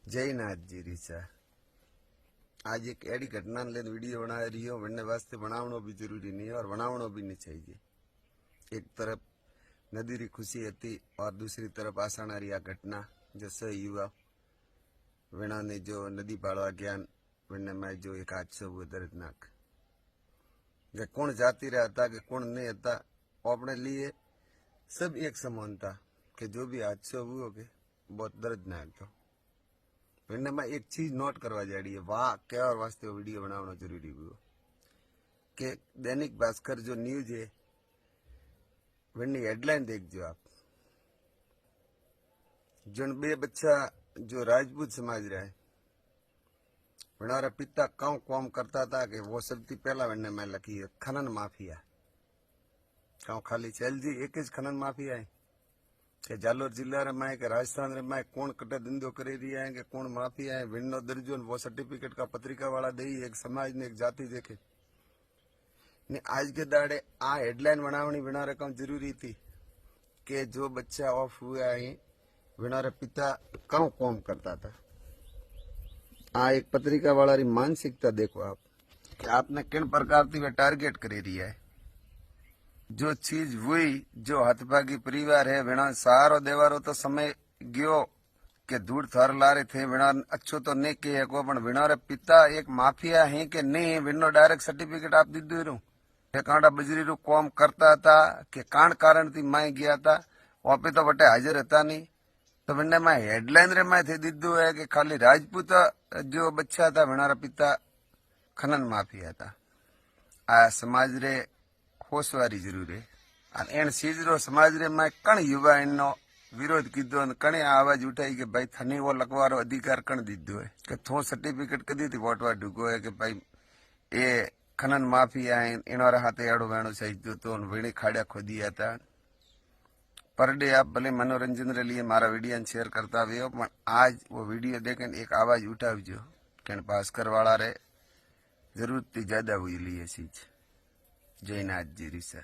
जयनाथ जी रीसा आज एक एडी घटना लेने वीडियो बना रही हो। बनने वास्ते बनावनो भी जरूरी नहीं है और बनावनो भी नहीं चाहिए। एक तरफ नदी री खुशी थी और दूसरी तरफ आसानारी आ घटना जो सही युवा वीणा ने जो नदी पाड़वा ज्ञान वीणा में जो एक हादसा हुआ दर्दनाक कि कौन जाती रहा था कि कौन नहीं था अपने लिए सब एक समान था कि जो भी हादसा हुआ के बहुत दर्दनाक था। वीणा में एक चीज नोट करवा जा रही है, वाह क्या और वास्ते वीडियो बनाना जरूरी हुआ कि दैनिक भास्कर जो न्यूज है वीणनी हेडलाइन देखो आप। जन बे बच्चा जो राजपूत समाज रहा है वीणारा पिता कौन काम करता था कि वो सबसे पहला वीणने में लखी है खनन माफिया। कौ खाली चल जी एक ज खनन माफिया है कि जालोर जिला में कि राजस्थान में कौन कटे धंधो करे रही है कि कौन माफिया है विनो दर्जो वो सर्टिफिकेट का पत्रिका वाला दे एक समाज ने एक जाति देखे ने आज के दाड़े आ हेडलाइन बनावनी विना रकम जरूरी थी कि जो बच्चा ऑफ हुआ है विनारे पिता कौन काम करता था। आ एक पत्रिका वाला री मानसिकता देखो आप कि आपने किन प्रकार थी वे टारगेट करे रही है। जो चीज हुई जो हथभागी परिवार है विना सहारो देवारो तो समय गयो के दूर थर लारे थे विना अच्छो तो नहीं कहे को पण विनारे पिता एक माफिया है कि नहीं विनो डायरेक्ट सर्टिफिकेट आप दीदू रू कांडा बजरी रू काम करता था कि कांड कारण थी मैं गया था वहां पे तो बटे हाजिर था नहीं तो विन्ने में हेडलाइन रे मैं थे दीदू है कि खाली राजपूत जो बच्चा था विनारा पिता खनन माफिया था। आ समाज रे होशवारी जरूर है और एन चीज रो समाज रे में कण युवा इनो विरोध कीधो कणे आवाज उठाई कि भाई थने वो लगवारो अधिकार कण दीधो है कि थो सर्टिफिकेट कदी थी वोटवा ढुको है कि भाई ए खनन माफिया है इनोरा हाथे अड़ो वेणो चाहिए तो वीणी खाड़ा खोदिया था। पर डे आप भले मनोरंजन रे लिए मारा वीडियो शेयर करता हुए आज वो वीडियो देखें एक आवाज उठावजो कि भास्कर वाला रे जरूरत थी ज्यादा हुई लिए चीज। जयनाथ जी रीसा।